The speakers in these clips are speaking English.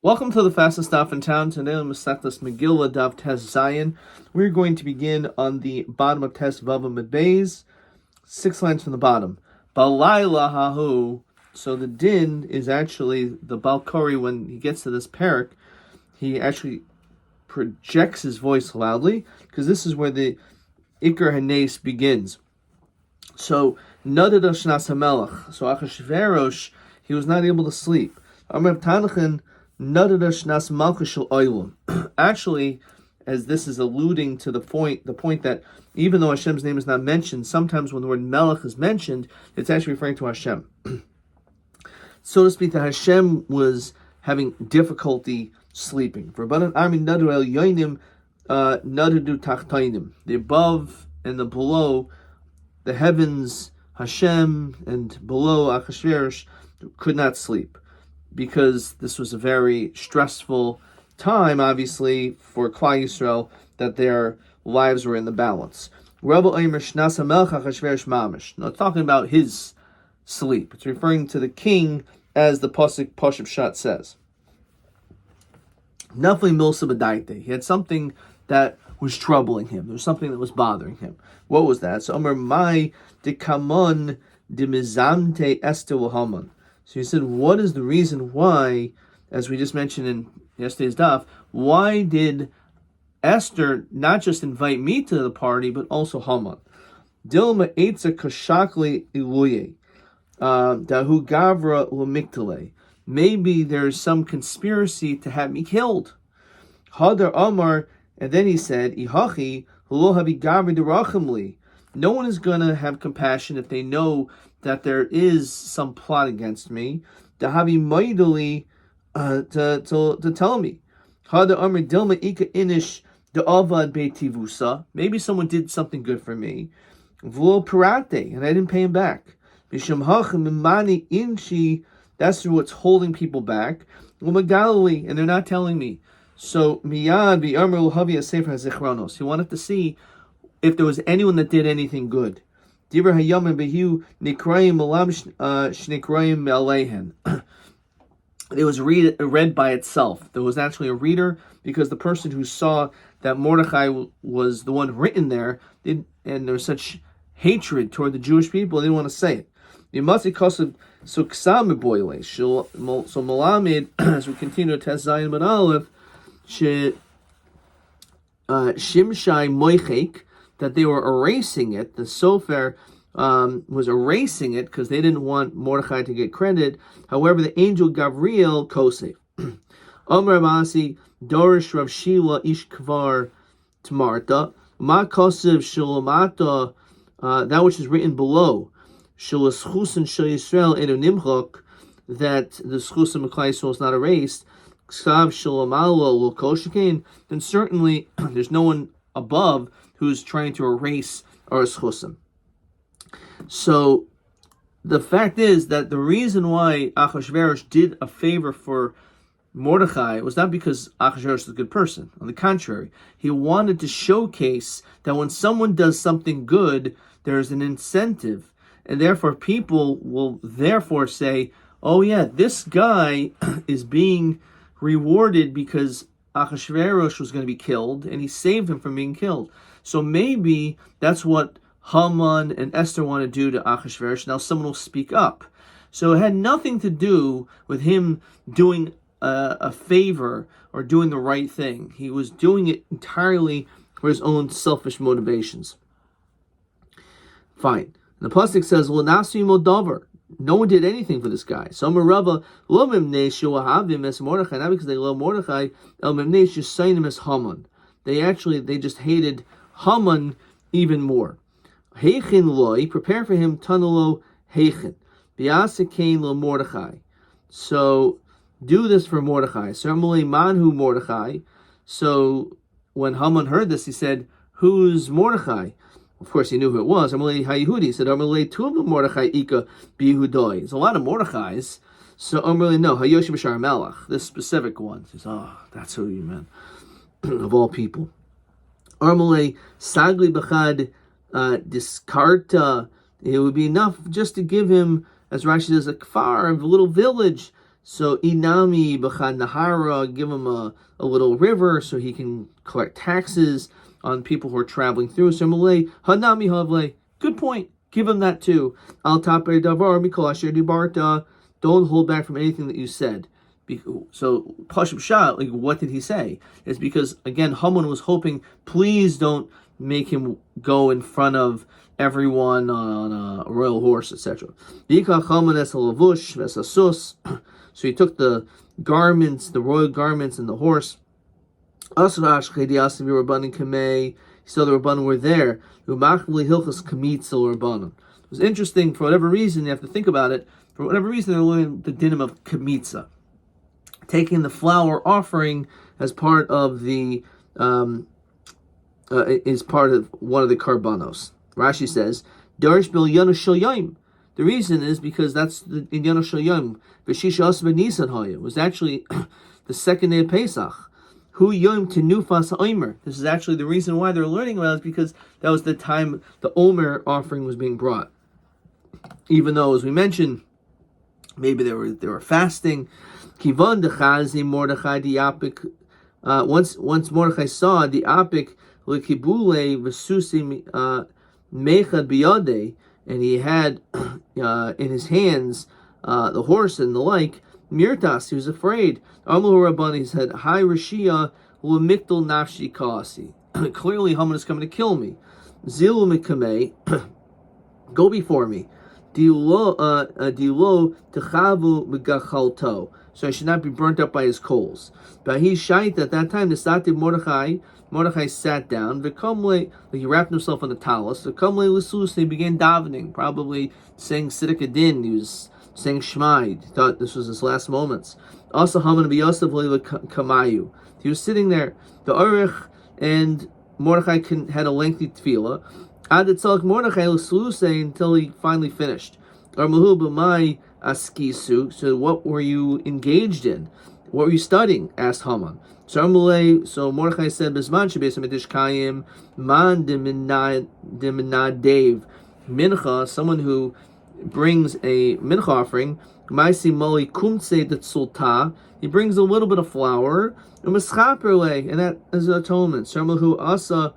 Welcome to the fastest stop in town. Today on Masechtas Megillah Daf Tes Zayin. We're going to begin on the bottom of Tes Vav Amud Beis, 6 lines from the bottom. Balayla hahu. So the din is actually the Balkori. When he gets to this parak, he actually projects his voice loudly because this is where the Iker Hanes begins. So Nadada Shnas Hamelach. So Achashverosh, he was not able to sleep. Amr Tanachin. Actually, as this is alluding to the point that even though Hashem's name is not mentioned, sometimes when the word Melech is mentioned, it's actually referring to Hashem. So to speak, that Hashem was having difficulty sleeping. The above and the below, the heavens, Hashem, and below Achashverosh could not sleep, because this was a very stressful time, obviously, for Klal Yisrael, that their lives were in the balance. Now, it's talking about his sleep. It's referring to the king, as the Pasuk Pashup Shat says. Nafli Milsa B'daite. He had something that was troubling him. There was something that was bothering him. What was that? So, Omer Mai de Kamon de Mizamte Esther Haman. So he said, what is the reason why, as we just mentioned in yesterday's daf, why did Esther not just invite me to the party, but also Haman? Dilma eitza kashakli iluye, dahu gavra lamictale. Maybe there's some conspiracy to have me killed. Hadar Amar, and then he said, Ihachi, lo havi gavri derachamli. No one is going to have compassion if they know that there is some plot against me. To have mightily to tell me. Maybe someone did something good for me, and I didn't pay him back. That's what's holding people back. And they're not telling me. So he wanted to see if there was anyone that did anything good. It was read by itself. There was actually a reader, because the person who saw that Mordechai was the one written there, and there was such hatred toward the Jewish people, they didn't want to say it. So Malamid, as we continue to Tes Zayin Amud Aleph, Shimshai Moichek, that they were erasing it. The Sofer was erasing it because they didn't want Mordechai to get credit. However, the angel Gabriel Kosef. Omer Masi Dorish Rav Shila Ish Kvar Tmarta Ma Kosev Shilamata, that which is written below Shilas Chusin Shal Yisrael Edu Nimchok, that the Chusin Klal Yisrael is not erased. Ksav Shilamalo Lo Koshikain, then certainly there's no one above who's trying to erase our Chusim. So the fact is that the reason why Achashverosh did a favor for Mordechai was not because Achashverosh is a good person. On the contrary, he wanted to showcase that when someone does something good, there's an incentive, and therefore people will therefore say, oh yeah, this guy is being rewarded because Achashverosh was going to be killed, and he saved him from being killed. So maybe that's what Haman and Esther want to do to Achashverosh. Now someone will speak up. So it had nothing to do with him doing a favor or doing the right thing. He was doing it entirely for his own selfish motivations. Fine. And the pasuk says, "L'nasi modavar." No one did anything for this guy. So Rava lo mimnei shuahavim es Mordechai, not because they love Mordechai, el mimnei shusaynim es Haman. They just hated Haman even more. Heichin loy, prepare for him tanulo heichin. Biasikain lo Mordechai. So do this for Mordechai. Certainly manhu Mordechai. So when Haman heard this, he said, who's Mordechai? Of course, he knew who it was. Amalei HaYehudi said, Amalei Tuva Mordechai Ika Bihudoi. There's a lot of Mordechais. So Amalei, no, Hayoshi B'Shar Melech, this specific one. He says, oh, that's who you meant, of all people. Amalei Sagli B'Chad Diskarta. It would be enough just to give him, as Rashi says, a kfar, a little village, So Inami B'chad Nahara, give him a little river so he can collect taxes on people who are traveling through. So Malay Hanami Havle, good point. Give him that too. Al Taper Davar Mikol Asher Dibarta. Don't hold back from anything that you said. So Pashab Shah, like, what did he say? It's because, again, Haman was hoping, please don't make him go in front of everyone on a royal horse, etc. So he took the garments, the royal garments, and the horse. He saw the Rabbanim were there. It was interesting, for whatever reason, you have to think about it, for whatever reason they're learning the dinim of Kemitza, taking the flour offering as part of the is part of one of the karbanos. Rashi says, Darish bil Yana Shel Yom. The reason is because that's the in Yana Shel Yom. V'shisha Asba Nisan Haya was actually the second day of Pesach. Hu Yom Tenufas Omer. This is actually the reason why they're learning about it, is because that was the time the Omer offering was being brought. Even though, as we mentioned, maybe they were fasting. Kivan dechazi Mordechai diapik. Once Mordechai saw the apik lekibule v'susi mechad biyade, and he had in his hands the horse and the like. Mirtas, he was afraid. Amul Rabbani said, "Hi Rashia lemikdal nafshi kasi." Clearly, Haman is coming to kill me. Zilu mikamei, go before me. Dilo techavu megachalto. So I should not be burnt up by his coals. But he shait at that time. The Sativ Mordechai sat down. He wrapped himself in the talus. The kamle l'sus. He began davening, probably saying Siddiq Adin. He was saying Shema. He thought this was his last moments. Also Haman b'Yosef kamayu. He was sitting there. The Orich and Mordechai had a lengthy tefillah. Ad etzalek Mordechai l'sluse until he finally finished. Armahu b'mai askisu. So what were you engaged in? What were you studying? Asked Haman. So Mordechai said, "Bisman shebeis hamikdash kayim man deminadev mincha." Someone who brings a mincha offering. Maisi moli kumtse detsulta. He brings a little bit of flour. And that is atonement. Sharmahu asa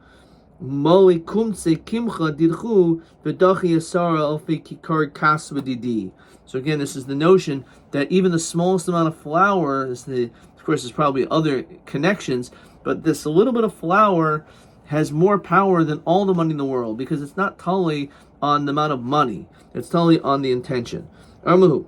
moli kumtse kimcha didchu v'dachi asara alfi kikar kasvadidi. So again, this is the notion that even the smallest amount of flour is of course, there's probably other connections, but this little bit of flour has more power than all the money in the world, because it's not totally on the amount of money; it's totally on the intention. Armahu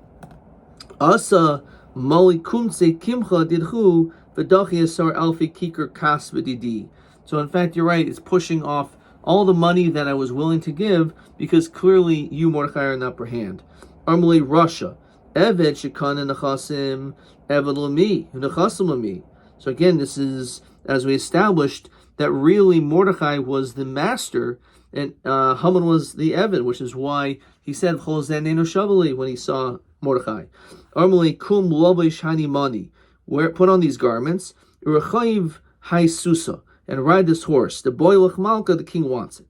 asa mali kumse kimcha didhu v'dachi asar alfi kikar kas v'didi. So in fact, you're right; it's pushing off all the money that I was willing to give, because clearly you, Mordechai, are in the upper hand. Armali Russia. Eved shekana nechasim eved lami nechasim lami. So again, this is, as we established, that really Mordechai was the master and Haman was the Eved, which is why he said Chol zanenu shavali when he saw Mordechai. Armali kum lovei shani mani. Put on these garments. Urechayiv hai susa, and ride this horse. The boy Malka, the king wants it.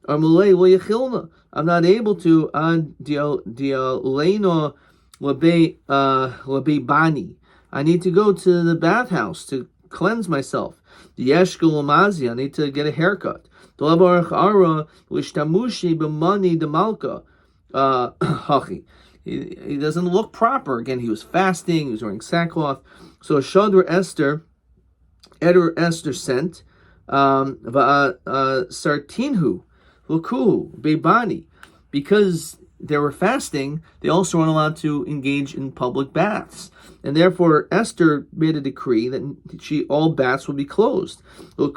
Armalei lo yechilna. I'm not able to dialeino Labe bani. I need to go to the bathhouse to cleanse myself. Yeshkel Amazi, I need to get a haircut. He doesn't look proper. Again, he was fasting, he was wearing sackcloth. So Eder Esther sent Sartinhu Lukuhu Bebani, because they were fasting, they also weren't allowed to engage in public baths. And therefore, Esther made a decree that all baths would be closed. And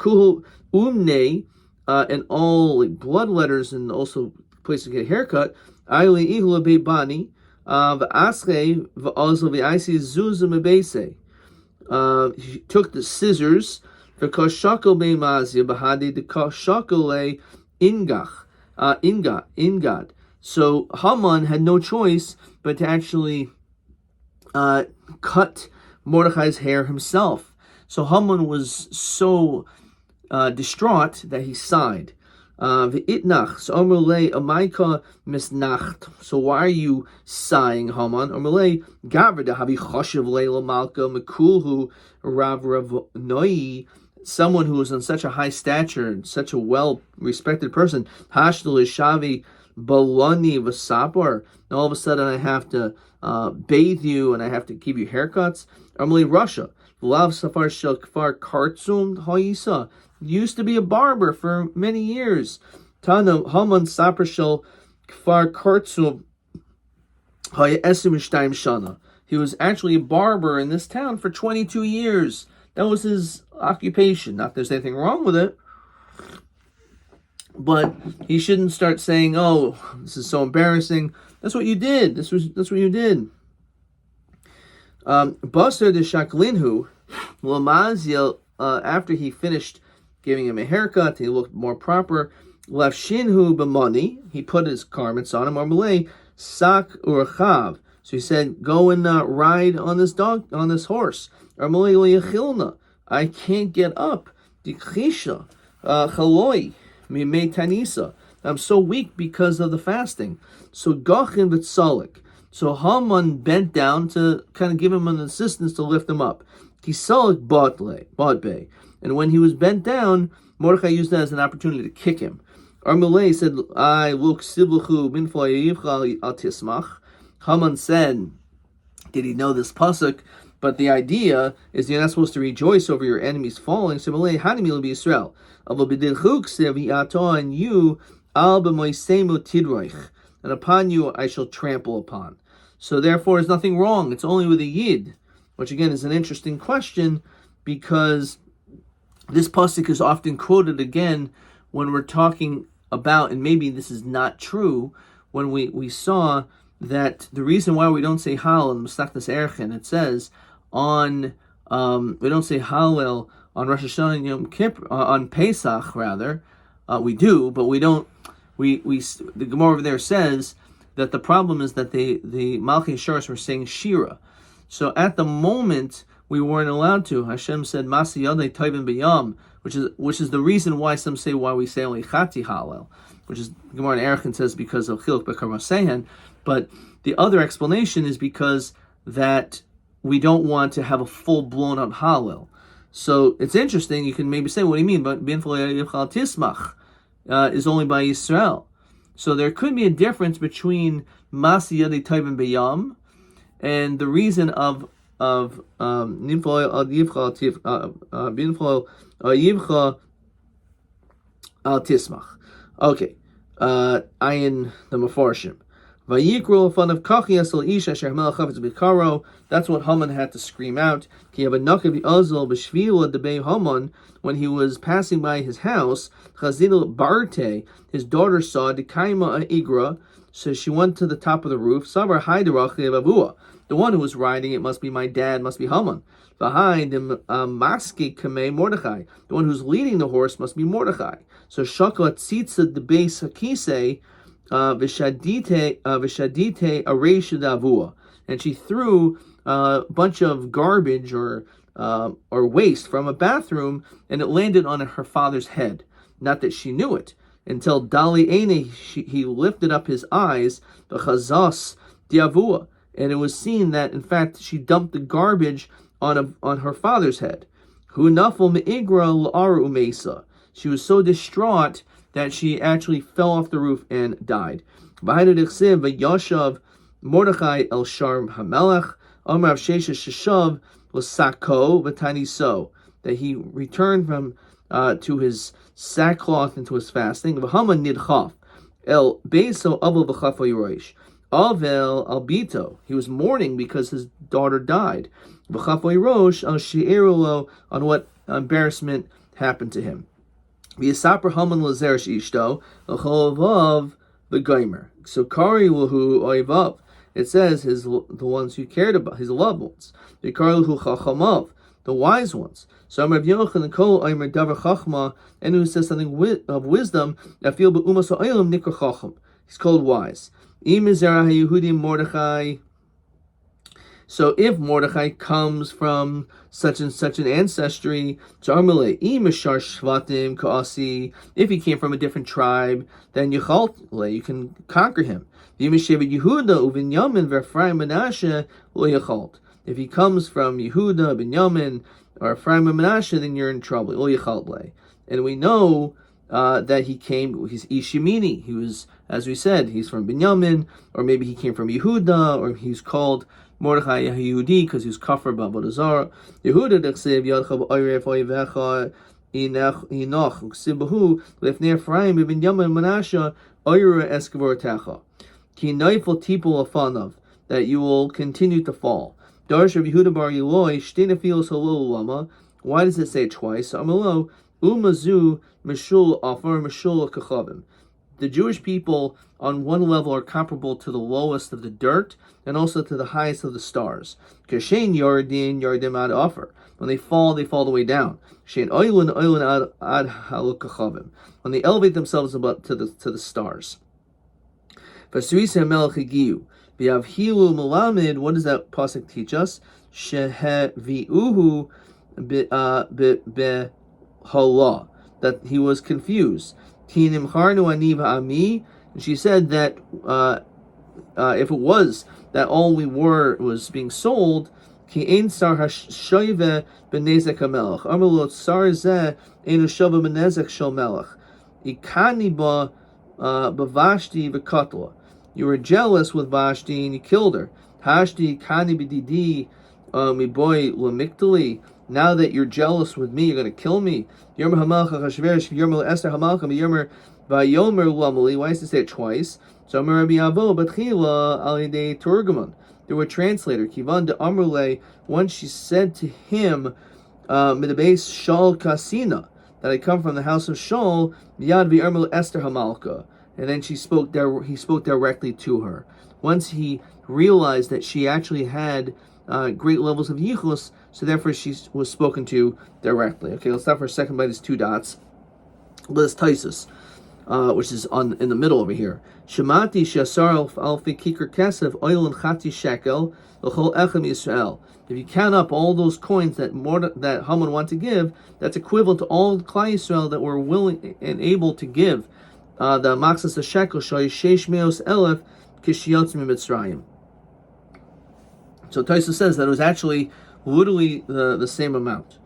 all blood letters, and also place to get a haircut. He took the scissors. Ingad. So Haman had no choice but to actually cut Mordechai's hair himself. So Haman was so distraught that he sighed. V'itnach. So Amrulei Amaika misnacht. So why are you sighing, Haman? Amrulei Gavra Havi Choshev Leila Malka Mekulhu Rav Noi. Someone who is on such a high stature, such a well-respected person. Hashtal Shavi Balani Vasapar. And all of a sudden I have to bathe you and I have to give you haircuts. Amrulei Russia. Vlav Safar Shel Kfar Kartsum Haisa. Used to be a barber for many years. Tana Haman Sapar Shel Kfar Kartsum Haya Esim Shtayim Shana. He was actually a barber in this town for 22 years. That was his occupation. Not that there's anything wrong with it, but he shouldn't start saying, "Oh, this is so embarrassing." That's what you did. That's what you did. Basar de Shaklinhu, Lamaziel, after he finished giving him a haircut, he looked more proper. Lavshinhu b'mani, he put his garments on him. Armalei sak urachav. So he said, "Go and ride on this horse." Armalei liyachilna, I can't get up. Dikhisha chaloi mimei tanisa. I'm so weak because of the fasting. So Gachin v'tzalik. So Haman bent down to kind of give him an assistance to lift him up. Kisalik batbe. And when he was bent down, Mordechai used that as an opportunity to kick him. Armulei said, I look sibluchu minflayivcha al tismach. Haman said, did he know this pasuk? But the idea is you're not supposed to rejoice over your enemies falling. So Hanimil be Israel. And you, and upon you I shall trample upon. So therefore there's nothing wrong. It's only with a yid, which again is an interesting question because this pasuk is often quoted again when we're talking about, and maybe this is not true, when we saw that the reason why we don't say Hallel in Masechtas Erchin, it says on we don't say Hallel on Rosh Hashanah and Yom Kippur, on Pesach rather, we do, but we don't. The Gemara over there says that the problem is that the Malchei Sharas were saying Shira, so at the moment we weren't allowed to. Hashem said Masi Yadei Tovim B'Yam, which is the reason why some say why we say only Chati Hallel, which is Gemara in Erchin says because of Chiluk B'Kar Masehen. But the other explanation is because that we don't want to have a full blown out Hallel. So it's interesting. You can maybe say, what do you mean? But Tismach is only by Yisrael. So there could be a difference between Masi Yadei Tovim B'Yam and the reason of Nimfol Yivcha al Tismach. Okay, Ayin the Mefarshim. Vayikru fun of Kachias al Isha Asher Melech Chavetz B'Karo. That's what Haman had to scream out. Ki Yavanakav Azal B'Shvila Debei Haman, when he was passing by his house. Chazil Barte, his daughter saw Dekaima Igra, so she went to the top of the roof. Savar Haiderach Avua. The one who was riding it must be my dad, must be Haman. Behind him, Maski Kamei Mordechai. The one who's leading the horse must be Mordechai. So Shaka Tzitza the base Hakise Vishadite Aresh Davua. And she threw a bunch of garbage or waste from a bathroom, and it landed on her father's head. Not that she knew it. Until Dali Eine, he lifted up his eyes, the Chazas Diavua. And it was seen that, in fact, she dumped the garbage on her father's head. Hu nafel me'igra l'ara umesa. She was so distraught that she actually fell off the roof and died. V'hayda d'chsev v'yashav Mordechai el Shar Hamelech Amar Shesha Sheshav l'sako v'taniso. That he returned from to his sackcloth and to his fasting. V'hama nidchaf el beiso aval v'chafo yirosh. Avel albito, he was mourning because his daughter died. V'chafoy rosh al she'erulo, on what embarrassment happened to him. V'yisaper Haman l'zerish ishto l'cholovav v'gaimer. So kari whu oivav. It says the ones who cared about, his loved ones. V'kari whu chachamav, the wise ones. So Rav Yochanan and Kol Oimer davar chachma, and who says something of wisdom, afil be'umas ha'olam nikar chacham. He's called wise. Mordechai. So if Mordechai comes from such and such an ancestry, if he came from a different tribe, then you can conquer him. If he comes from Yehuda, Binyamin, or Ephraim and Menashe, then you're in trouble. And we know that he's Ishimini. He was, as we said, he's from Binyamin, or maybe he came from Yehuda, or he's called Mordechai Yehudi because he's kafir b'avodah zarah. Yehuda d'chsev yadcha b'oyref oivecha inoch uksibahu lefnei Ephraim Binyamin Menashe oyra eskavor ki neifel tipul afanav, that you will continue to fall. Darsh of Yehuda bar Eloi shtei nefilos halol lama. Why does it say it twice? Amalo umazu mishul afar mishul kachavim. The Jewish people on one level are comparable to the lowest of the dirt and also to the highest of the stars. Kashen yardin yardim ad offer. When they fall the way down. Shein oilun ad halukachavim. When they elevate themselves above to the stars. Vasrisa melech higiu. V'avhilu melamed. What does that pasuk teach us? Sheheviuhu behala. That he was confused. And she said that if it was that all we were was being sold, you were jealous with Vashti and you killed her. Now that you're jealous with me, you're going to kill me. Why is it say it twice? So there were translator. Once she said to him, that I come from the house of Shaul, and then he spoke directly to her. Once he realized that she actually had great levels of yichus, so therefore she was spoken to directly. Okay, let's stop for a second by these two dots. Let's Taisus, which is in the middle over here. Shemati shasar alfi kikar kesef oil and chati shekel l'chol echem Yisrael. If you count up all those coins that Haman wanted to give, that's equivalent to all the Klal Yisrael that were willing and able to give the maksas a shekel shoy sheish meos elef kishiyotz mitzrayim. So Taisa says that it was actually literally the same amount.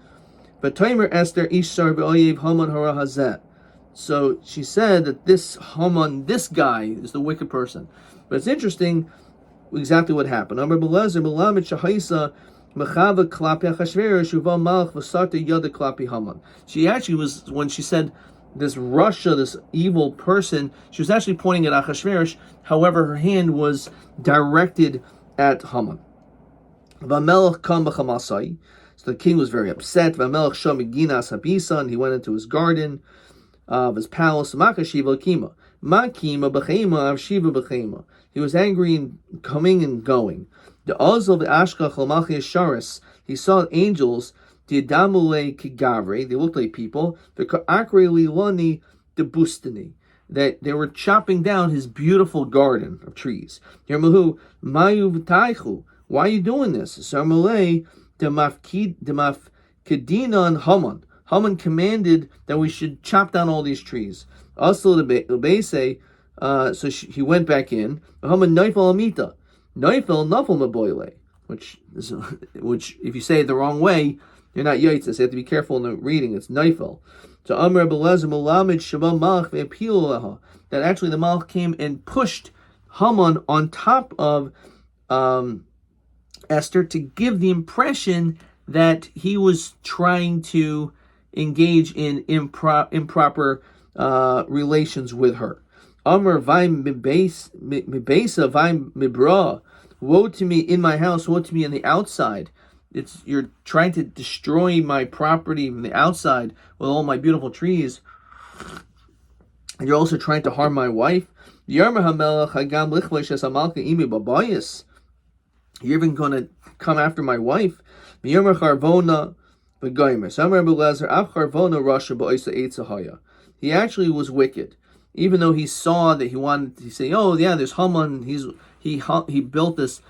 But Taimer Esther Ishar be'oyev Haman hara hazeh. So she said that this Haman, this guy, is the wicked person. But it's interesting exactly what happened. Amar Belezer Melamed Shahaisa Mechava Klapi Achashverosh Uva Malach Vasarta Yada Klapi Haman. She actually was, when she said this Russia, this evil person, she was actually pointing at Achashverosh. However, her hand was directed at Haman. Vamelech kam b'chamasai. So the king was very upset. Vamelech sham ginas habisa, and he went into his garden of his palace. Makashiva kima, makima b'chema avshiva b'chema. He was angry and coming and going. The azal v'ashka chalmachi sharis. He saw angels. The adamule kigavre. They looked like people. The ka'akre lilani the bustani. That they were chopping down his beautiful garden of trees. Yermahu mayu v'taichu. Why are you doing this? Sarmalei demafkedinan Haman. Haman commanded that we should chop down all these trees. Also the so he went back in. Haman neifel amita. Neifel nafel maboile. Which if you say it the wrong way, you're not yotzes. You have to be careful in the reading. It's neifel. So Amr Belezer Melamed Shabam Malach ve'apil. That actually the Malach came and pushed Haman on top of Esther to give the impression that he was trying to engage in improper relations with her. Amr vaim mibesa vaim mibra. Woe to me in my house, woe to me on the outside. You're trying to destroy my property from the outside with all my beautiful trees. And you're also trying to harm my wife. You're even going to come after my wife. He actually was wicked. Even though he saw that he wanted to say, oh yeah, there's Haman, he built this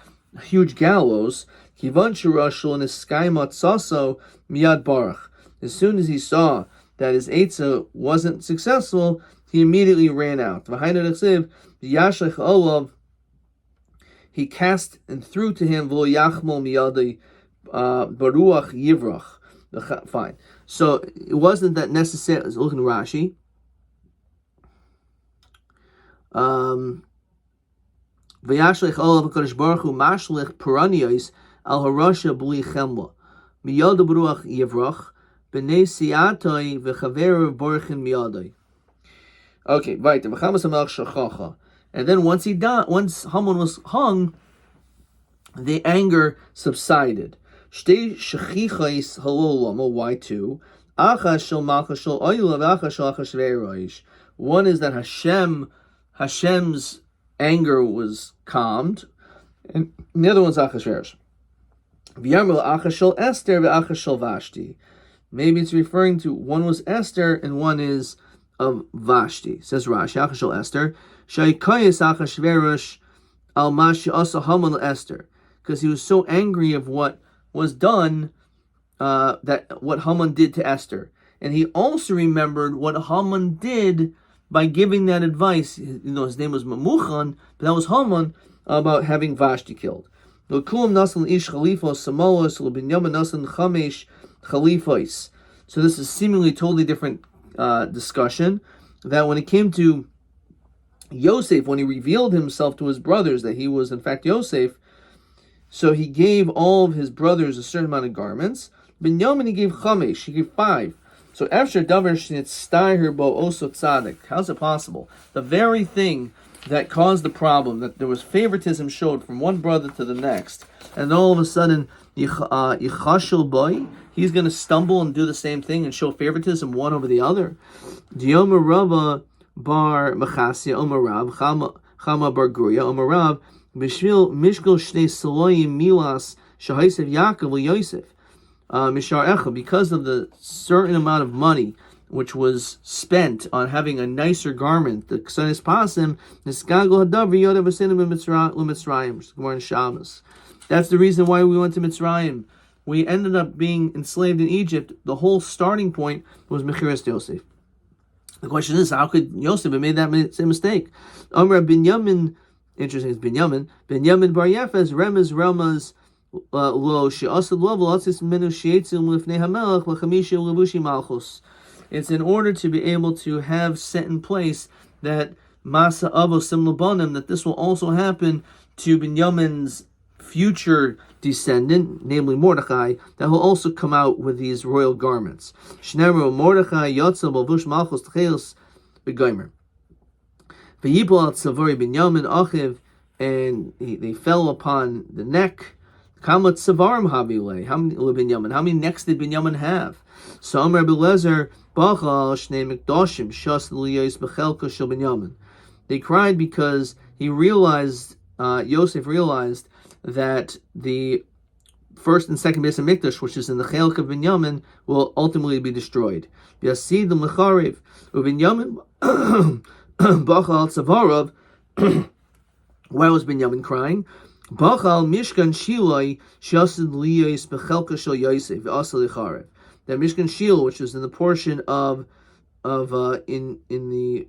huge gallows. Kivan shirashul niskai matzaso miyad barach. As soon as he saw that his Eitzah wasn't successful, he immediately ran out. He cast and threw to him v'lo miyadi baruach yivrach. Fine. So it wasn't that necessary. Let's look in Rashi. V'yashlech olav HaKadosh Baruch Hu mashlech piraniyos al harasha b'li chemla miyad baruach yivrach b'nei siyatoi v'chaveru borchin miyadoi. Okay, right. And then once he died, once Haman was hung, the anger subsided. Shtei shechichais halolamo. Why two? Achas shel malchus shel oila v'achas shel achashverosh. One is that Hashem's anger was calmed, and the other one's Achashverosh. V'yamru achas shel Esther v'achas shel Vashti. Maybe it's referring to one was Esther and one is of Vashti. Says Rashi, achas shel Esther, shaykayis Achashverosh al ma she'asa Haman Esther, because he was so angry of what was done, that what Haman did to Esther, and he also remembered what Haman did by giving that advice. His name was Mamuchan, but that was Haman, about having Vashti killed. So this is seemingly totally different discussion. That when it came to Yosef, when he revealed himself to his brothers that he was in fact Yosef, so he gave all of his brothers a certain amount of garments. Binyamin he gave chamesh, he gave 5. So after davar shnitztayher bo oso tzadik, how's it possible? The very thing that caused the problem, that there was favoritism showed from one brother to the next, and all of a sudden yichashel boy, he's going to stumble and do the same thing and show favoritism one over the other. Diyomer Rava bar Machasya Omer Rab Chama bar Gruya Omer Rab Bishvil Mishkol Shnei Saloyim Milas Shahaisev Yaakov Yosef. Because of the certain amount of money which was spent on having a nicer garment, the Ksanis Pasim, Niskago Hadav Yoda Vasenim Mitzrayim, Gemara in Shabbos. That's the reason why we went to Mitzrayim. We ended up being enslaved in Egypt. The whole starting point was Mechiras Yosef. The question is, how could Yosef have made that same mistake? Amr Binyamin, interesting, it's Binyamin Bar Yefes, Remez, Lo she'asad level atzis minu she'etzim lifnei hamelach v'chamisha levushi malchus. It's in order to be able to have set in place that masa avosim labanim, that this will also happen to Binyamin's future descendant, namely Mordechai, that will also come out with these royal garments. Shneru Mordechai yotza levush malchus tchelos begomer. V'yipol at savari Binyamin achiv, and they fell upon the neck. Kamat Savarim Habile. How many necks did Binyamin have? So Rabbi Lezer Bachal Shnei Mikdashim Shas Liyos Bechelka Shel Binyamin. They cried because he realized, Yosef realized that the first and second Beis HaMikdash, which is in the Chelk of Binyamin, will ultimately be destroyed. Yasid L'Mecharev Ubinyamin Bachal Tzavarav. Why was Binyamin crying? Bachal Mishkan Shiloi Shasid Liyos Bechelka Shel Yosef Asal Licharev. That Mishkan Shil, which is in the portion of in the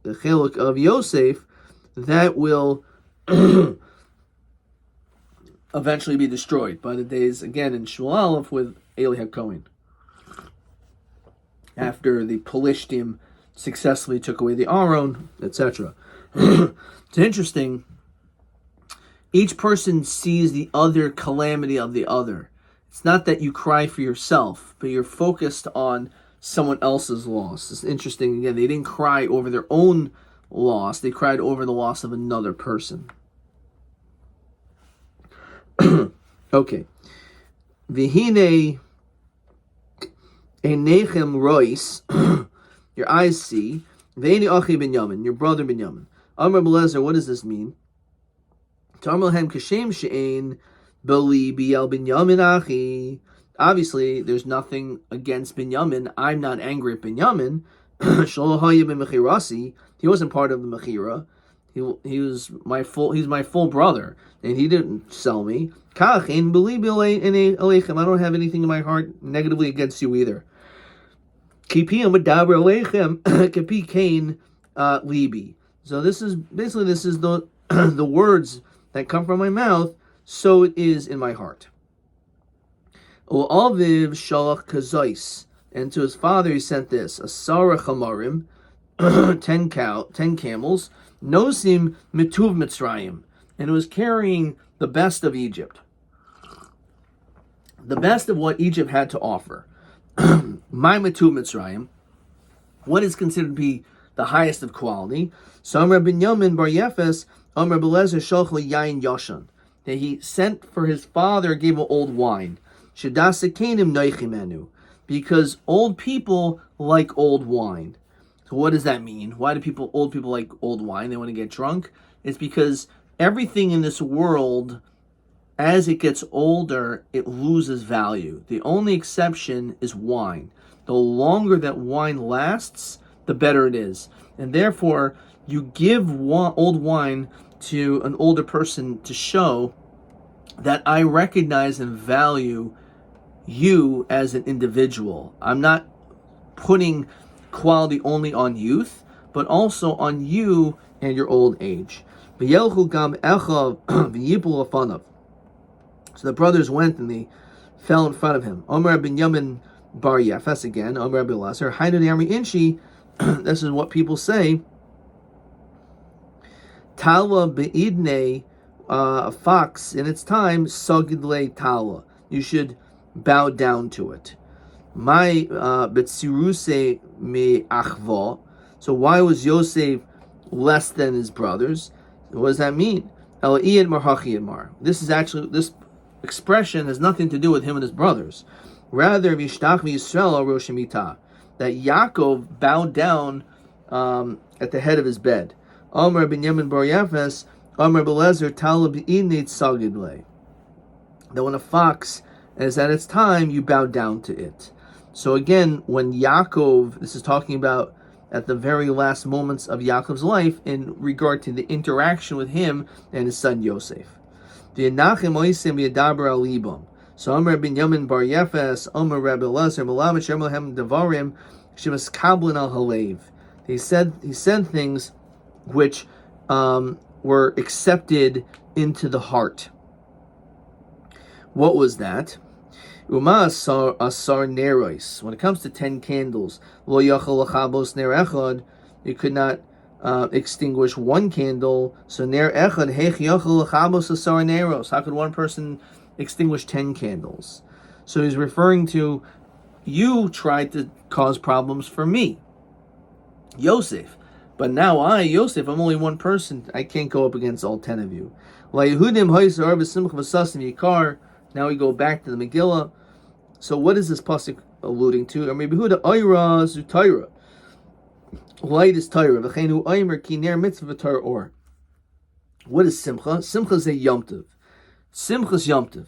Chelek of Yosef, that will eventually be destroyed by the days again in Shmuel Aleph with Eli HaKohen, after the Pelishtim successfully took away the Aron, etc. It's interesting. Each person sees the other calamity of the other. It's not that you cry for yourself, but you're focused on someone else's loss. It's interesting. Again, they didn't cry over their own loss. They cried over the loss of another person. Okay. Vihine enechem rois. Your eyes see. Veini achi Binyamin, your brother Binyamin. Amar Belezer, what does this mean? Obviously, there's nothing against Binyamin. I'm not angry at Binyamin. He wasn't part of the Mechira. He's my full brother, and he didn't sell me. I don't have anything in my heart negatively against you either. So this is the the words that come from my mouth, so it is in my heart. And to his father he sent this: Asara chamarim, 10 camels, nosim mituv Mitzrayim, and it was carrying the best of Egypt, the best of what Egypt had to offer. My mituv Mitzrayim, what is considered to be the highest of quality. So Amr ben Yomin bar Yefes, Amr belezer shalchli yain yashan, that he sent for his father, gave him old wine. Shadasakenim noichimenu, because old people like old wine. So what does that mean? Why do old people like old wine? They want to get drunk? It's because everything in this world, as it gets older, it loses value. The only exception is wine. The longer that wine lasts, the better it is. And therefore, you give old wine to an older person to show that I recognize and value you as an individual. I'm not putting quality only on youth, but also on you and your old age. So the brothers went and they fell in front of him. Omer ben Yamin bar Yefes again. Omer ben Laser. Hainu Yamri Inshi. This is what people say. Talwa beidne, a fox in its time, sagidle talwa. You should bow down to it. My betziruse me achva. So why was Yosef less than his brothers? What does that mean? This expression has nothing to do with him and his brothers. Rather, Vishtach Yisrael Rosh Hamitah, that Yaakov bowed down at the head of his bed. Omer ben Yemen bar Yefes, Omer belezer talab init sagidle. That when a fox is at its time, you bow down to it. So again, when Yaakov, this is talking about at the very last moments of Yaakov's life in regard to the interaction with him and his son Yosef. So Omer ben Yamin bar Yefes, Omer Rabbi Elazar, Malamet Shemlahem Devarim, Shemas Kablin al Halev. He said things which were accepted into the heart. What was that? Uma asar neros. When it comes to 10 candles, lo yachal lachabos ner echad, you could not extinguish one candle. So ner echad heich yachal lachabos asar neros. How could one person extinguish 10 candles? So he's referring to, you tried to cause problems for me, Yosef. But now Yosef, I'm only one person. I can't go up against all 10 of you. Now we go back to the Megillah. So what is this pasuk alluding to? Light is Torah. What is Simcha? Simcha is a Yom Tov. Simcha is Yom Tov.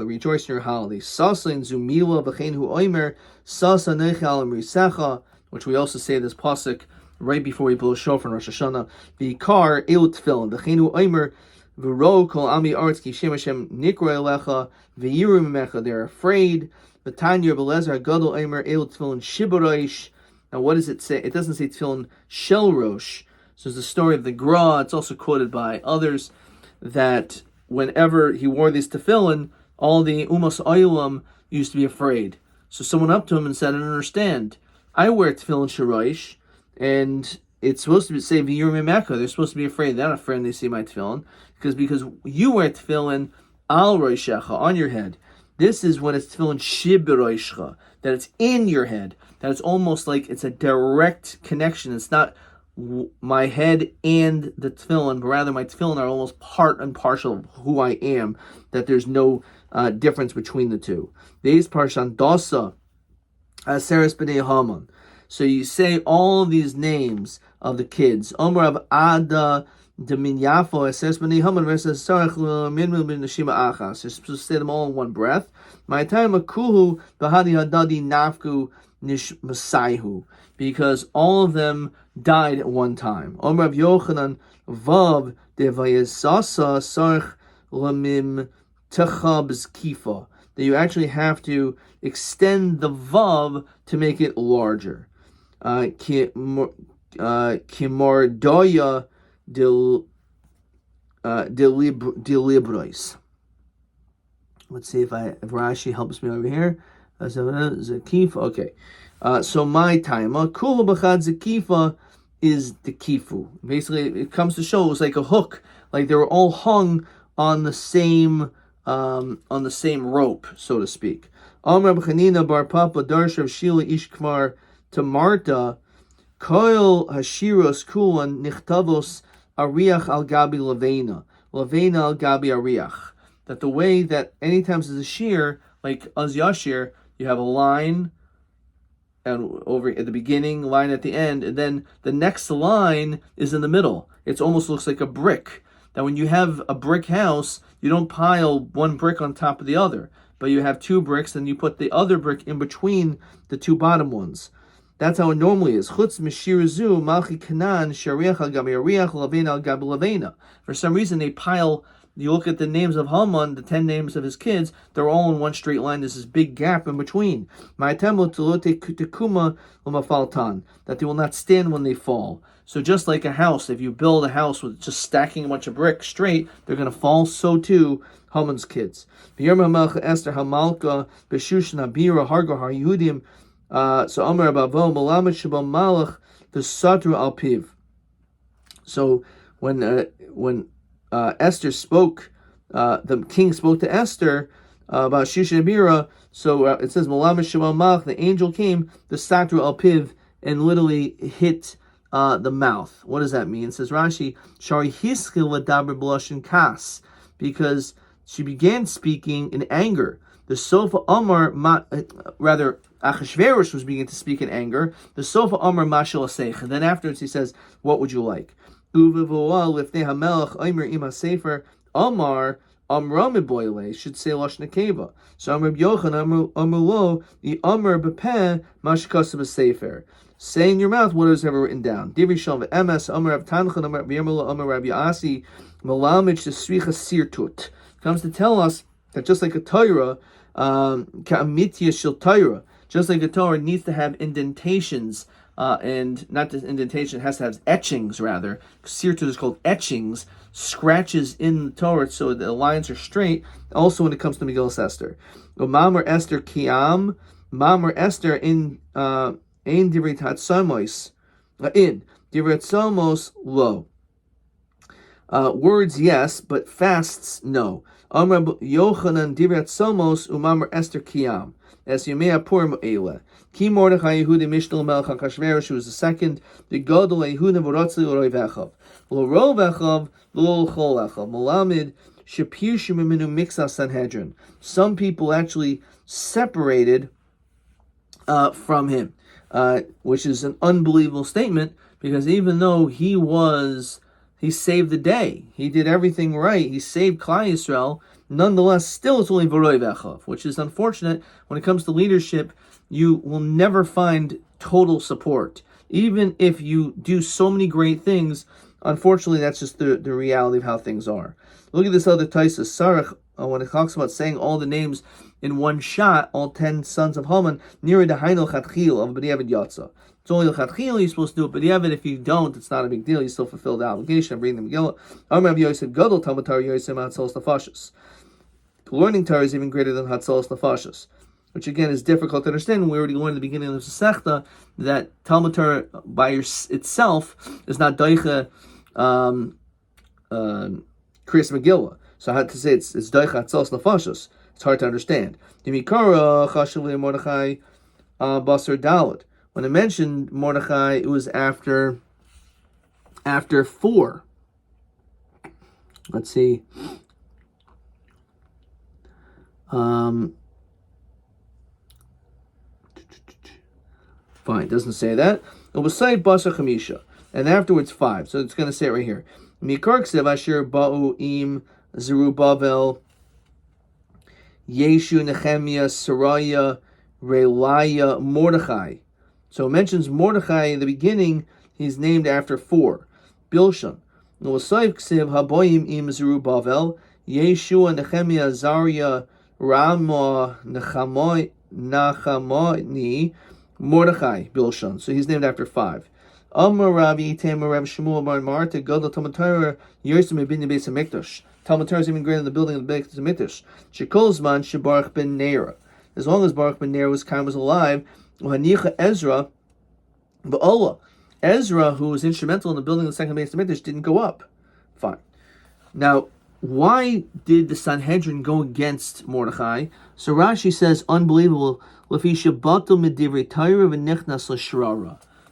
Rejoice in your holiday. Sasa in Zumila, Sasa nechal amrisecha, which we also say this pasuk right before we blow shofar in Rosh Hashanah. The car el tefillin. V'cheinu oimer v'ro kol ami aretz ki shem Hashem nikro elecha v'yiru mimecha. They're afraid. V'tanya belezer hagadol oimer el tefillin shibarosh. Now what does it say? It doesn't say tefillin shel rosh. So it's the story of the Gra. It's also quoted by others that whenever he wore these tefillin, all the Umas Oilam used to be afraid. So someone up to him and said, I don't understand. I wear tefillin shiraish, and it's supposed to say v'yir mimeka. They're supposed to be afraid. They're not afraid when they see my tefillin, because you wear tefillin al roishecha, on your head. This is when it's tefillin shibiroishcha, that it's in your head, that it's almost like it's a direct connection. It's not my head and the tefillin, but rather my tefillin are almost part and parcel of who I am, that there's no difference between the two. These parshan dosa aseres b'nei Haman. So you say all these names of the kids. Omer of Ada Demin Yafo aseres b'nei Haman versus Sarach Minmu bin Neshima Achas. You're supposed to say them all in one breath. My time akuhu b'hadi hadadi nafku nish masaihu, because all of them died at one time. Omer Rav Yochanan Vav Devayasasa Sarch Lamim Techab's Kifa. That you actually have to extend the Vav to make it larger. Kimordoya delibros. Let's see if Rashi helps me over here. Zakifa. Okay. So my time. Kula b'chad zakifa is the kifu. Basically, it comes to show it was like a hook, like they were all hung on the same rope, so to speak. Amar Chanina bar Papa Darshav Shila Ishkvar to Marta Koil Hashiros Kulan Nichtavos Ariach al Gabi Lavena al Gabi Ariach. That the way that anytime there's a shear, like Az Yashir, you have a line and over at the beginning, line at the end, and then the next line is in the middle. It almost looks like a brick. Now when you have a brick house, you don't pile one brick on top of the other, but you have two bricks and you put the other brick in between the two bottom ones. That's how it normally is. Chutz mishirazu malchi kanan shariach al gabi ariach lavena al gabi lavena. For some reason they pile. You look at the names of Haman, the 10 names of his kids, they're all in one straight line. There's this big gap in between. That they will not stand when they fall. So just like a house, if you build a house with just stacking a bunch of bricks straight, they're going to fall. So too, Haman's kids. So Amar Abavo Malamed Shabam Malach the Satru Alpiv. So when Esther spoke, the king spoke to Esther about Shushan Abira. So it says, Malamed Shabam Malach, the angel came, the Satru Alpiv, and literally hit the mouth. What does that mean? It says Rashi, Shari Hiskil Ladaber Blushin Kas, because she began speaking in anger. The Sofa Amar, rather, Achashverosh was beginning to speak in anger. The Sofa Amar Mashal Aseich. And then afterwards he says, what would you like? Uvivoa Lifnei HaMelech Omer Ima Sefer Amar Amram Boile should say Lashon Akeva. So Amar Yochanan Amar Lo the Amar Bepeh Mashkasa B'Sefer. Say in your mouth what is ever written down. Divri Shalom Emes Amar Rav Tanchan Amar Yirmela Amar Rabbi Asi Malamich Sricha Sirtut comes to tell us that just like a Torah, Ka'amitya Shil Torah, just like a Torah needs to have indentations. And not just indentation, it has to have etchings rather. Sirtut is called etchings, scratches in the Torah so the lines are straight. Also when it comes to Megillah Esther. Mamar Esther Kiam, Mamar Esther in Divrit Hatzamos, in Divrit Hatzamos lo. Words yes, but fasts no. Amar Yochanan Divrit Hatzamos Umamar Esther Kiam. As Yomei Purim Eile. Ki Mordechai Yehuda Mishnah Melech HaKashverosh, who was the second. The Gadol Yehuda V'Ratzli L'Roivechav. L'Roivechav L'Cholechav. Malamid Shapir Shemiminu Mixa Sanhedrin. Some people actually separated from him, which is an unbelievable statement, because even though he saved the day, he did everything right, he saved Klal Yisrael, nonetheless, still it's only V'roi V'echav, which is unfortunate. When it comes to leadership, you will never find total support. Even if you do so many great things, unfortunately, that's just the reality of how things are. Look at this other Taisa, Sarach, when it talks about saying all the names in one shot, all 10 sons of Haman, near the Hainel Chatchil of B'diavad Yatza. It's only the Chatchil you're supposed to do it, but if you don't, it's not a big deal. You still fulfill the obligation of reading the Megillah. Amar Rabbi Yosef Gadol Talmud Torah Yosef Hatzalas Nefashos. Learning Torah is even greater than Hatzalas Nefashos, which again is difficult to understand. We already learned at the beginning of the Sechta that Talmud Torah by itself is not Daicha Kriyas Megillah. So I had to say it's Daicha Hatzalas Nefashos. It's hard to understand. Dimikara Chashuv Mordechai Basar Dalet. When I mentioned Mordechai, it was after 4. Let's see. Fine, doesn't say that. It was say Basar Chamisha, and afterwards 5. So it's going to say it right here. Mikar Ksev Asher Ba'u Im Zerubbabel Yeshu Nehemiah Saraya Relaya Mordechai. So it mentions Mordechai in the beginning he's named after 4. Bilshan. Nosayv ksiv haboyim im Zerubbabel, Yeshua, Nehemiah, Azariah, Ramah, Nachamoni, Mordechai, Bilshan. So he's named after 5. Amar Rabbi Tamar Rav Shmuel Bar Marta Gadol Talmud Torah Yersim bin Beis Hamikdash. Talmud Torah is even greater than the building of the Beis Hamikdash. Shekol Zman Shebaruch ben Nera. As long as Baruch ben Nera was alive, Hanicha Ezra, Ba'olah. Ezra, who was instrumental in the building of the second Beis Hamikdash, didn't go up. Fine. Now, why did the Sanhedrin go against Mordechai? So Rashi says, unbelievable.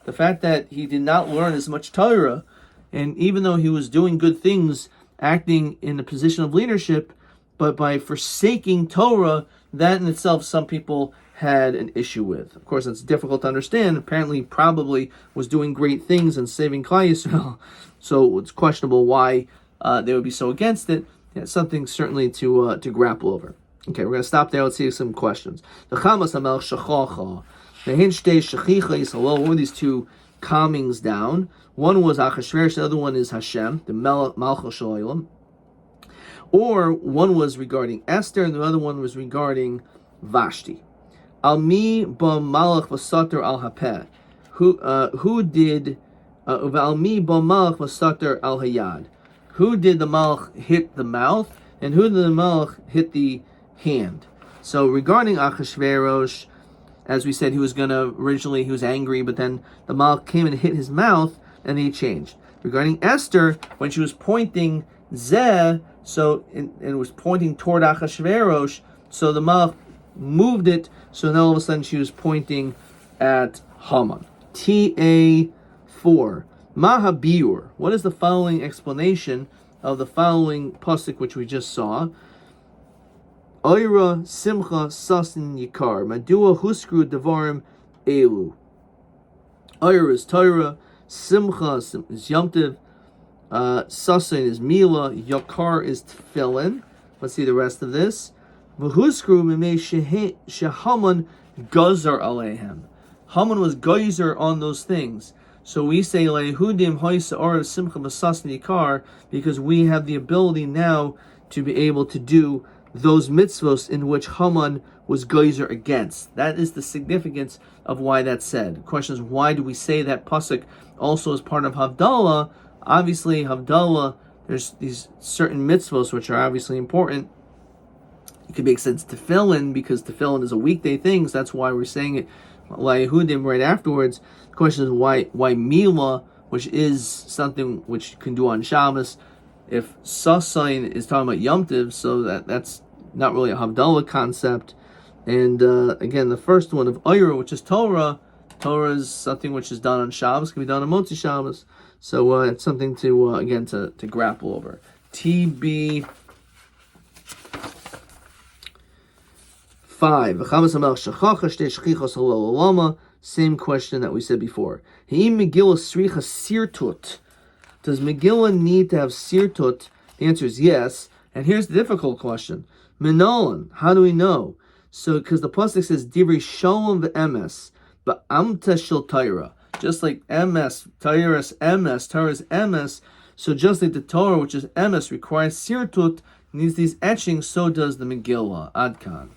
The fact that he did not learn as much Torah, and even though he was doing good things, acting in a position of leadership, but by forsaking Torah, that in itself some people had an issue with. Of course, it's difficult to understand. Apparently, he probably was doing great things and saving Klal Yisrael, so it's questionable why they would be so against it. Yeah, something certainly to grapple over. Okay, we're going to stop there. Let's see some questions. The Chamas Hamel Shachacha. The Hinshtei Shachicha Yisrael. What were these 2 calmings down? One was Achashverosh, the other one is Hashem, the Malchus Shalom. Or one was regarding Esther, and the other one was regarding Vashti. Al mi ba malach vasater al hapeh. Who did al mi ba malach vasater al hayad? Who did the malach hit the mouth, and who did the malach hit the hand? So regarding Achashverosh, as we said, he was angry, but then the malach came and hit his mouth, and he changed. Regarding Esther, when she was pointing Zeh, and it was pointing toward Achashverosh, so the malach moved it, so now all of a sudden she was pointing at Haman. TA4. Mahabiur. What is the following explanation of the following pasuk which we just saw? Oira Simcha Sasin Yikar. Madua Huskru Devarim Elu. Oira is Torah. Simcha is Yomtiv. Sasin is Mila. Yakar is Tefillin. Let's see the rest of this. V'huskru mimei shehaman gazar aleihem. Haman was geyser on those things. So we say lehudim hoisa orav simcha v'sasni yikar, because we have the ability now to be able to do those mitzvos in which Haman was geyser against. That is the significance of why that's said. The question is, why do we say that pasuk also as part of Havdalah? Obviously, Havdalah, there's these certain mitzvos which are obviously important. It could make sense tefillin, because tefillin is a weekday thing, so that's why we're saying it Layehudim right afterwards. The question is why Mila, which is something which you can do on Shabbos, if Sasain is talking about Yom Tiv, so that's not really a Havdalah concept. And again, the first one of Oira, which is Torah is something which is done on Shabbos, can be done on Motzi Shabbos. So it's something to again to grapple over. TB 5. Same question that we said before. Does Megillah need to have sirtut? The answer is yes. And here's the difficult question. Minolan, how do we know? So, because the pasuk says Divrei Shalom ve'emes, but amta shel Torah. Just like emes, Torah's emes. So just like the Torah, which is emes, requires sirtut, needs these etchings, so does the Megillah. Adkan.